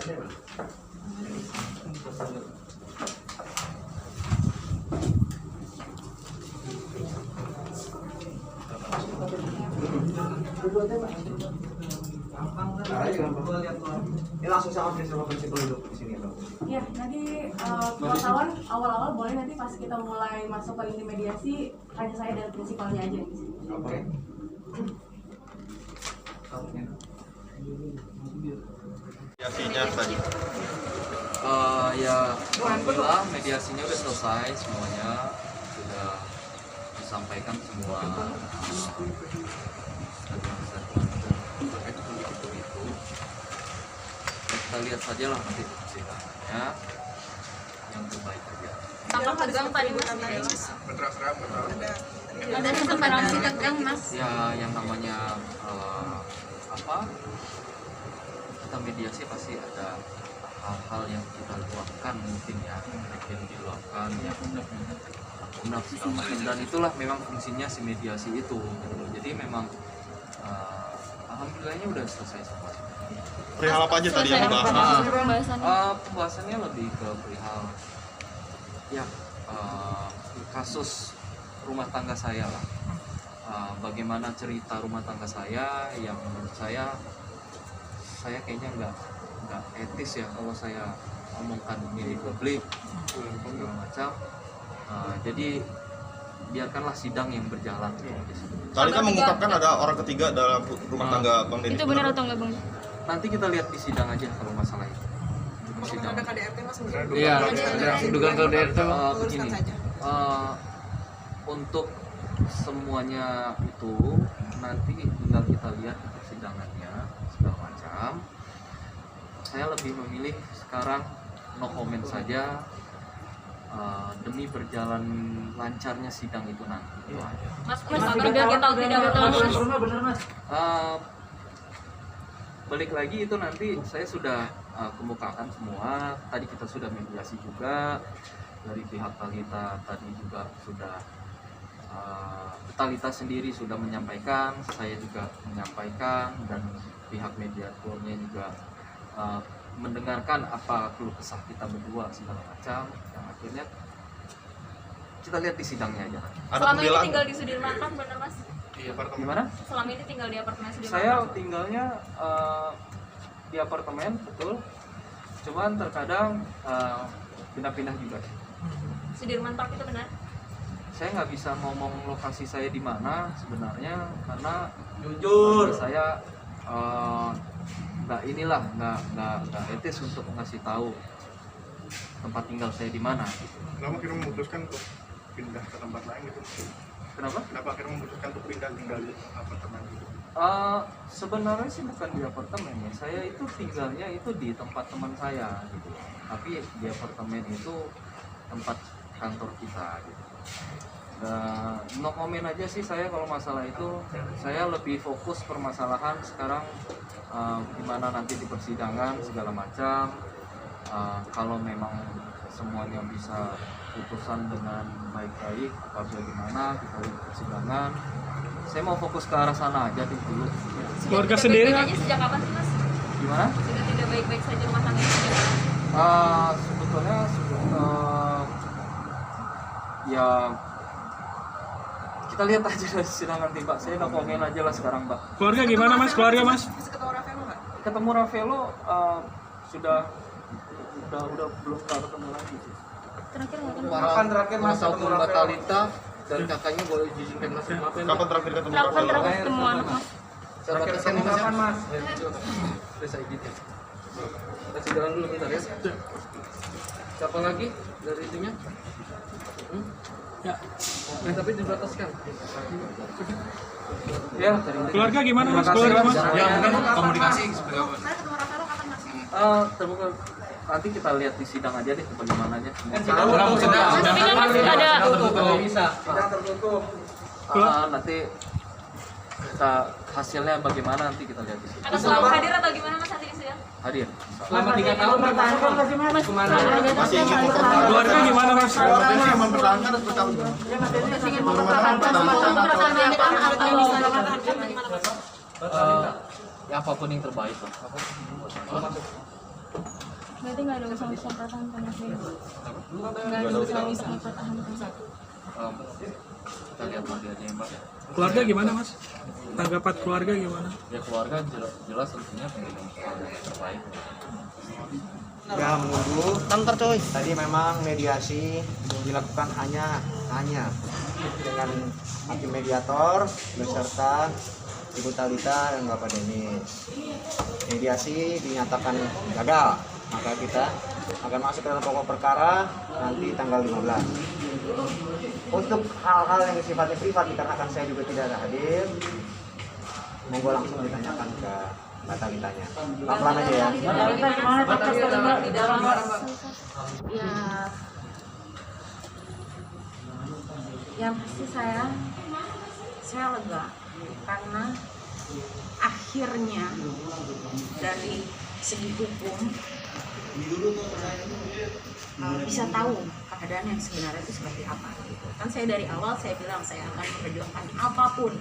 Ini langsung sama prinsip hidup di sini dong. Ya, nanti wartawan awal-awal boleh, nanti pas kita mulai masuk ke ini mediasi hanya saya dan prinsipalnya aja di sini. Oke. Mediasinya tadi. Ya, alhamdulillah mediasinya udah selesai semuanya, sudah disampaikan semua. Kita lihat saja lah nanti persidangannya yang terbaik aja. Tanggal tegang tadi mas, ada separasi tegang mas. Ya, yang namanya kita mediasi pasti ada hal-hal yang kita luapkan mungkin ya, yang diluapkan ya, undang segala macam, dan itulah memang fungsinya si mediasi itu gitu. Jadi memang alhamdulillahnya udah selesai semua. Perihal apa aja tadi yang dibahas? Pembahasannya lebih ke perihal ya kasus rumah tangga saya lah. Bagaimana cerita rumah tangga saya yang menurut saya kayaknya nggak etis ya kalau saya omongkan ini di publik segala macam. Jadi biarkanlah sidang yang berjalan. Tadi kan mengungkapkan ada orang ketiga dalam rumah tangga Bang Deddy. Itu benar atau enggak bang? Nanti kita lihat di sidang aja kalau masalah itu. Sidang. Ada KDRT mas? Iya, dugaan KDRT. Begini, untuk semuanya itu nanti tinggal kita lihat di persidangannya segala macam. Saya lebih memilih sekarang no comment saja, demi berjalan lancarnya sidang itu nanti. Mas, biar kita tidak betul. Balik lagi itu nanti saya sudah kemukakan semua. Tadi kita sudah mediasi juga dari pihak Talita, tadi juga sudah Talita sendiri sudah menyampaikan, saya juga menyampaikan, dan pihak mediatornya juga mendengarkan apa keluh kesah kita berdua segala macam. Yang akhirnya kita lihat di sidangnya aja. Selama ini tinggal di Sudirman kan benar mas? Gimana? Selama ini tinggal di apartemen Sudirman? Saya tinggalnya di apartemen, betul. Cuman terkadang pindah-pindah juga. Sudirman Park itu benar? Saya nggak bisa ngomong lokasi saya di mana sebenarnya, karena Jujur. saya nggak etis untuk ngasih tahu tempat tinggal saya di mana. Kenapa akhirnya memutuskan untuk pindah ke tempat lain gitu? Kenapa? Kenapa akhirnya memutuskan untuk pindah tinggal di apartemen gitu? Sebenarnya sih bukan di apartemen ya. Saya itu tinggalnya itu di tempat teman saya gitu. Tapi di apartemen itu tempat kantor kita gitu. No comment aja sih saya kalau masalah itu. Saya lebih fokus permasalahan sekarang, gimana nanti di persidangan segala macam. Kalau memang semuanya bisa putusan dengan baik-baik apa bagaimana kita lihat persidangan. Saya mau fokus ke arah sana aja dulu. Keluarga sendiri kan? Sejak kapan sih mas? Gimana? Sudah tidak baik-baik saja rumah tangga? Sebetulnya ya kita lihat aja dari sidang nanti Pak. Saya no komen aja lah sekarang Pak. Keluarga gimana mas? Keluarga mas? Ketemu Ravelo nggak? Ketemu Ravelo sudah belum ketemu lagi sih. Terakhir nggak kan? Kapan terakhir mas ketemu Mbak Ravelo? Talita dan kakaknya boleh izinkan mas maafin. Kapan terakhir ketemu Kapan Rafael? terakhir ketemu anak mas? Terakhir ketemu kapan mas? Udah saya izin ya. Kasih jalan dulu bentar ya. Siapa lagi dari itunya? Ya. Tapi dibataskan. Ya, Keluarga gimana mas? Keluarga mas? Ya, mungkin komunikasi seperti apa? Saya ketemu Ravelo kapan mas? Terbuka. Nanti kita lihat di sidang aja deh bagaimananya. Tapi kan masih ada. Bisa. Sidang tertutup. Nanti kita hasilnya bagaimana nanti kita lihat di sidang. Akan selalu hadir atau gimana mas nanti ya? Hadir. Selama 3 tahun bertahan nggak sih mas? Kemana? Masih ingin Keluarga gimana mas? Keluarga ini yang mempertahankan atau bertahun? Ya apapun yang terbaik lah. nggak ada usaha untuk mempertahankan Mas Dennis. Nggak ada usaha untuk mempertahankan. Kita lihat nanti aja ya Mbak. Keluarga gimana mas? Tanggapan keluarga gimana? Ya keluarga jelas tentunya pengen yang terbaik. Ya menunggu. Ntar coy. Tadi memang mediasi dilakukan hanya dengan hakim mediator beserta Ibu Talita dan Bapak Denis. Mediasi dinyatakan gagal, maka kita akan masuk ke dalam pokok perkara nanti tanggal 15. Untuk hal-hal yang sifatnya privat dikarenakan saya juga tidak ada hadir, monggo langsung ditanyakan ke Mbak Talitanya. Pelan-pelan aja ya. Ya, yang pasti saya lega karena akhirnya dari segi hukum bisa tahu keadaan yang sebenarnya itu seperti apa gitu. Kan saya dari awal saya bilang saya akan memperjuangkan apapun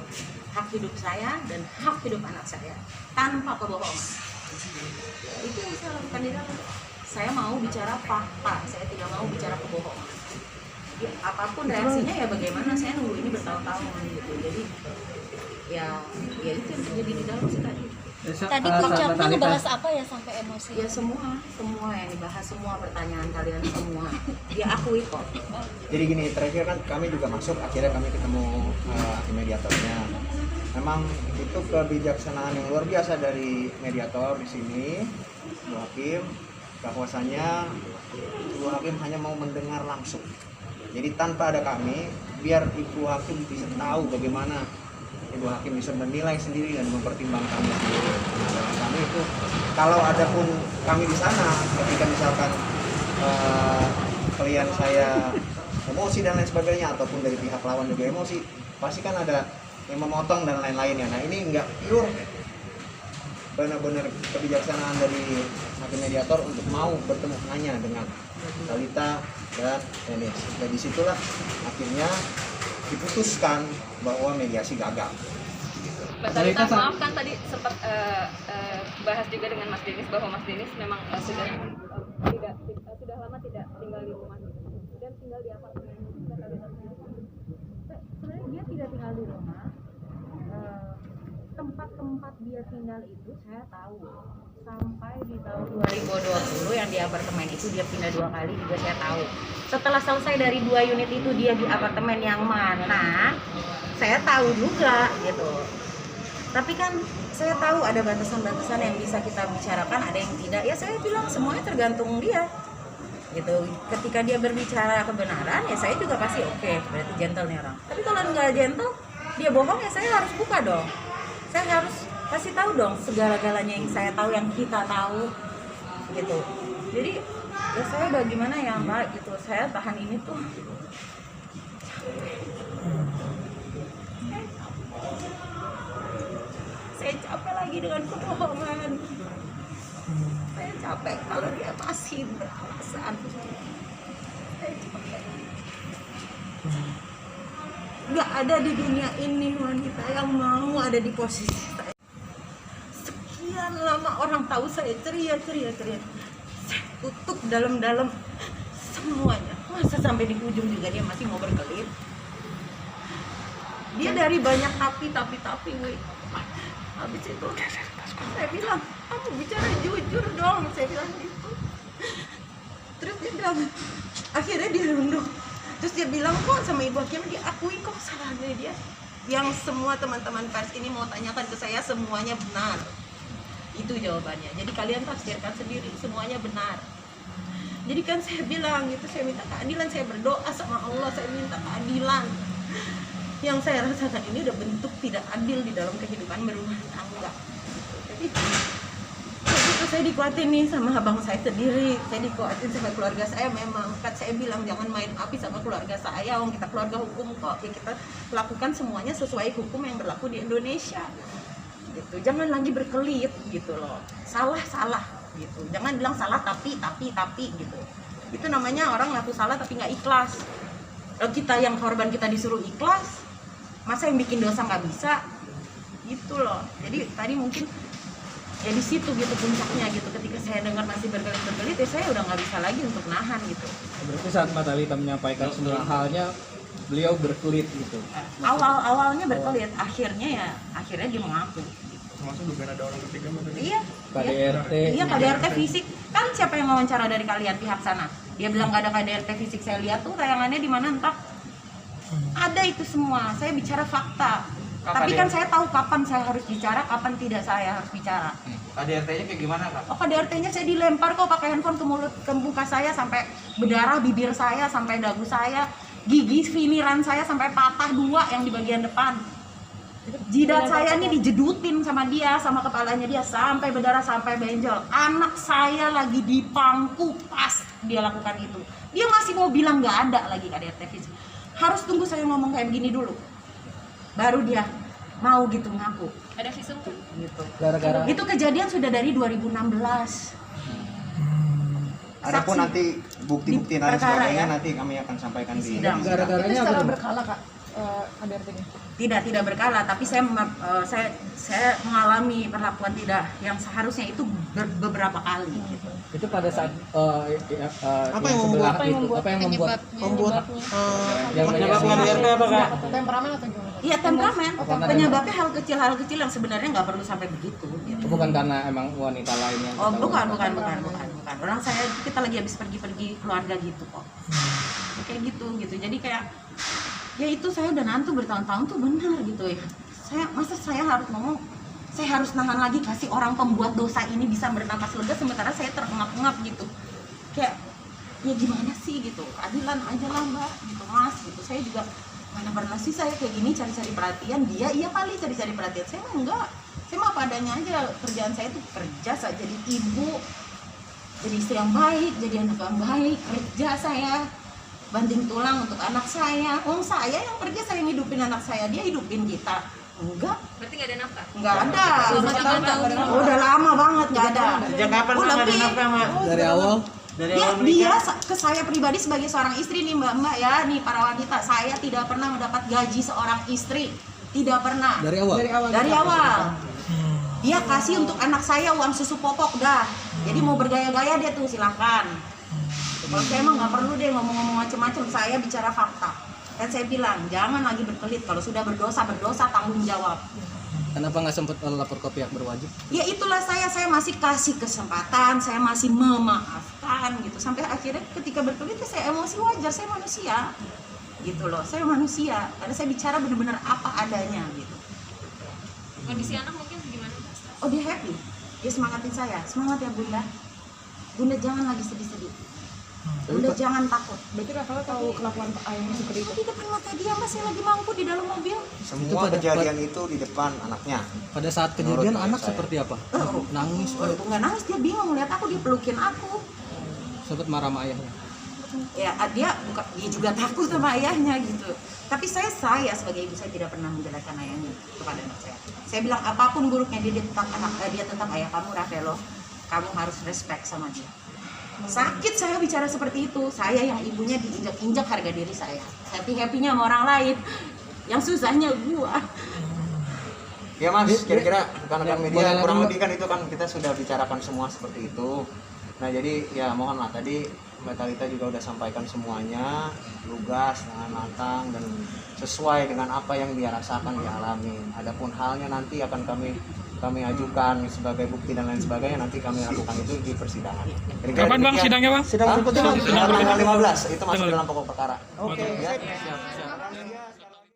hak hidup saya dan hak hidup anak saya tanpa kebohongan. Itu yang saya lakukan di dalam. Saya mau bicara fakta, saya tidak mau bicara kebohongan. Ya, apapun reaksinya ya bagaimana, saya nunggu ini bertahun-tahun gitu. Jadi ya itu yang terjadi di dalam sih tadi. Tadi puncaknya ngebahas apa ya sampai emosi? Ya semua yang dibahas, semua pertanyaan kalian semua dia akui kok. Jadi gini, terakhir kan kami juga masuk, akhirnya kami ketemu mediatornya. Memang itu kebijaksanaan yang luar biasa dari mediator di sini, Bu Hakim, bahwasanya Ibu Hakim hanya mau mendengar langsung. Jadi tanpa ada kami, biar Ibu Hakim bisa tahu bagaimana Ibu Hakim bisa menilai sendiri dan mempertimbangkannya sendiri. Nah, dalam kami itu, kalau ada pun kami di sana, ketika misalkan klien saya emosi dan lain sebagainya, ataupun dari pihak lawan juga emosi, pasti kan ada yang memotong dan lain-lainnya. Nah ini enggak pure, benar-benar kebijaksanaan dari hakim mediator untuk mau bertemu hanya dengan Talita dan Denis. Dan disitulah akhirnya diputuskan bahwa mediasi gagal. Mbak Talita, maaf kan tadi sempat bahas juga dengan Mas Denis bahwa Mas Denis memang sudah lama tidak tinggal di rumah dan tinggal di apartemen. Sebenarnya dia tidak tinggal di rumah. Tempat-tempat dia tinggal itu saya tahu. Sampai di tahun 2020 yang di apartemen itu dia pindah 2 kali juga saya tahu. Setelah selesai dari 2 unit itu dia di apartemen yang mana, saya tahu juga gitu. Tapi kan saya tahu ada batasan-batasan yang bisa kita bicarakan, ada yang tidak. Ya saya bilang semuanya tergantung dia. Gitu. Ketika dia berbicara kebenaran, ya saya juga pasti oke, berarti gentle nih orang. Tapi kalau nggak gentle, dia bohong, ya saya harus buka dong. Saya harus kasih tahu dong segala-galanya yang saya tahu, yang kita tahu gitu. Jadi ya saya bagaimana ya Mbak gitu, saya tahan ini tuh saya capek lagi dengan kebohongan. Saya capek kalau dia masih beralasan. Saya capek. Gak ada di dunia ini wanita yang mau ada di posisi saya. Sekian lama orang tahu saya ceria. Saya tutup dalam-dalam semuanya. Masa sampai di ujung juga dia masih mau berkelit? Dia dari banyak tapi, weh. Habis itu saya bilang, kamu bicara jujur dong, saya bilang gitu. Terus dia bilang, akhirnya dia nunduk. Terus dia bilang kok sama Ibu Hakim, dia akui kok salahnya dia. Yang semua teman-teman pers ini mau tanyakan ke saya semuanya benar. Itu jawabannya. Jadi kalian tafsirkan sendiri, semuanya benar. Jadi kan saya bilang gitu, saya minta keadilan, saya berdoa sama Allah, saya minta keadilan. Yang saya rasakan ini udah bentuk tidak adil di dalam kehidupan berumah tangga. Jadi itu saya dikuatin nih sama abang saya sendiri, saya dikuatin sama keluarga saya. Memang kan saya bilang jangan main api sama keluarga saya, kita keluarga hukum kok, ya kita lakukan semuanya sesuai hukum yang berlaku di Indonesia gitu. Jangan lagi berkelit gitu loh, salah gitu, jangan bilang salah tapi gitu. Itu namanya orang ngaku salah tapi nggak ikhlas. Kalau kita yang korban kita disuruh ikhlas, masa yang bikin dosa nggak bisa gitu loh. Jadi tadi mungkin ya di situ gitu puncaknya gitu. Ketika saya dengar masih berkelit-berkelit, ya saya udah nggak bisa lagi untuk nahan gitu. Berarti saat Mbak Thalita menyampaikan semua halnya, beliau berkelit gitu. Awalnya berkelit, akhirnya dia mengaku. Termasuk juga ada orang ketiga Mbak. Iya. KDRT. Iya, KDRT fisik. Kan siapa yang wawancara dari kalian pihak sana? Dia bilang nggak ada KDRT fisik. Saya lihat tuh tayangannya di mana entah. Ada itu semua. Saya bicara fakta. Tapi kan saya tahu kapan saya harus bicara, kapan tidak saya harus bicara. KDRT-nya kayak gimana, Kak? Oh, KDRT-nya saya dilempar kok pakai handphone ke mulut, ke muka saya sampai berdarah, bibir saya sampai dagu saya, gigi filiran saya sampai patah 2 yang di bagian depan. Jidat saya ini dijedutin sama dia, sama kepalanya dia sampai berdarah, sampai benjol. Anak saya lagi di pangku pas dia lakukan itu. Dia masih mau bilang nggak ada lagi KDRT fisik. Harus tunggu saya ngomong kayak begini dulu, baru dia mau gitu ngaku. Ada visum tuh. Gitu. Gara-gara Itu kejadian sudah dari 2016. Adapun Saksi. nanti bukti-bukti dan Perkara, sebagainya ya. nanti kami akan sampaikan di Sidang. gara-garanya Itu secara apa? berkala kak KDRT-nya. Tidak berkala, tapi saya mengalami perlakuan tidak yang seharusnya itu beberapa kali gitu. Itu pada saat Apa yang membuat- apa yang membuat yang Penyebabnya KDRT apa Kak? Temperamen atau gimana? Iya, temperamen. karena Penyebabnya hal kecil yang sebenarnya nggak perlu sampai begitu gitu. bukan karena emang wanita lain yang Oh, ketahuan. bukan. Orang saya kita lagi habis pergi keluarga gitu kok. Kayak gitu. Jadi kayak ya itu saya udah nantu bertahun-tahun tuh benar gitu ya. Saya harus ngomong, saya harus nahan lagi kasih orang pembuat dosa ini bisa bernapas lega sementara saya terengap-engap gitu. Kayak ya gimana sih gitu. Adilan aja lah Mbak gitu Mas gitu. Saya juga mana pernah sih saya kayak gini cari-cari perhatian. Dia iya kali cari-cari perhatian. Saya mah enggak. Saya mah apa adanya aja. Kerjaan saya tuh kerja saja, jadi ibu, jadi istri yang baik, jadi anak yang baik, kerja saya banting tulang untuk anak saya. Saya yang kerja, saya ngidupin anak saya, dia hidupin kita. Enggak, Berarti nggak ada nafkah? enggak ada. Selama 3 tahun. Udah lama banget enggak ada. Sejak kapan Oh, Mbak ada lebih. nafkah Mbak? Dari awal Dia ke saya pribadi sebagai seorang istri nih Mbak ya, nih para wanita, saya tidak pernah mendapat gaji seorang istri. Tidak pernah. dari awal. Dari awal. Dia kasih untuk anak saya uang susu popok dah. Jadi mau bergaya-gaya dia tuh silakan. Kalau saya emang nggak perlu deh ngomong-ngomong macam-macam, saya bicara fakta. Dan saya bilang jangan lagi berkelit, kalau sudah berdosa tanggung jawab. Kenapa nggak sempat lapor ke pihak berwajib? Ya itulah saya masih kasih kesempatan, saya masih memaafkan gitu. Sampai akhirnya ketika berkelit ya saya emosi, wajar, saya manusia. Gitu loh, saya manusia. Karena saya bicara benar-benar apa adanya gitu. Kondisi anak mungkin gimana? Oh dia happy, dia semangatin saya, semangat ya Bunda. Bunda jangan lagi sedih-sedih. Bunda jangan takut. Berarti Rafael tahu kelakuan ayahnya seperti itu. Di depan mata dia masih lagi mampu di dalam mobil. semua kejadian itu di depan anaknya. Pada saat kejadian Menurut anak saya. seperti apa? Nangis, Nggak nangis, dia bingung lihat aku, dia pelukin aku. sempat marah sama ayahnya. Ya dia juga takut sama ayahnya gitu. Tapi saya sebagai ibu saya tidak pernah menjelaskan ayahnya kepada anak saya. Saya bilang apapun buruknya dia tetap ayah kamu, Rafaelo. Kamu harus respect sama dia. Sakit saya bicara seperti itu. Saya yang ibunya diinjak-injak harga diri saya. Happy-happynya sama orang lain. Yang susahnya gua. Ya Mas, kira-kira rekan-rekan media boleh kurang lagi, lebih kan itu kan kita sudah bicarakan semua seperti itu. Nah jadi ya mohonlah tadi Mbak Thalita juga udah sampaikan semuanya lugas dengan matang dan sesuai dengan apa yang dia rasakan, dialami. Adapun halnya nanti akan kami ajukan sebagai bukti dan lain sebagainya, nanti kami lakukan itu di persidangan. Kira-kira Kapan Bang demikian. sidangnya Bang? Sidang berikutnya tanggal 15 itu masuk dalam pokok perkara. Oke. Ya. Siap.